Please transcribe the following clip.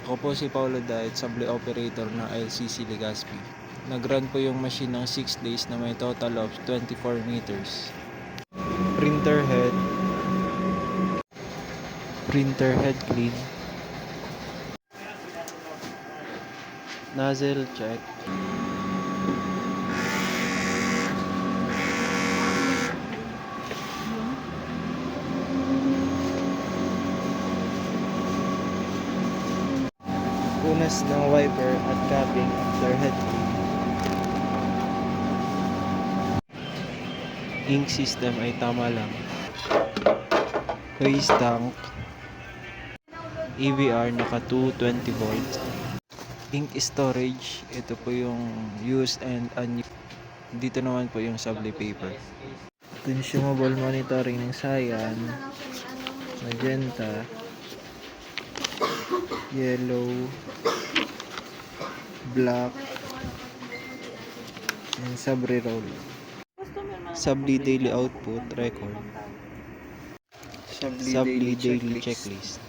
Ako po si Paulo Diet, Sable Operator ng LCC Legazpi. Nag-run po yung machine ng 6 days na may total of 24 meters. Printer head clean. Nozzle check. Punas ng wiper at capping after head clean. Ink system ay tama lang. Hose tank. EVR naka 220 volts. Ink storage, ito po yung used and unused. Dito naman po yung Sable paper. Consumable monitoring ng cyan, magenta, yellow, black, and Sable roll. Sable daily output record. Sable daily checklist.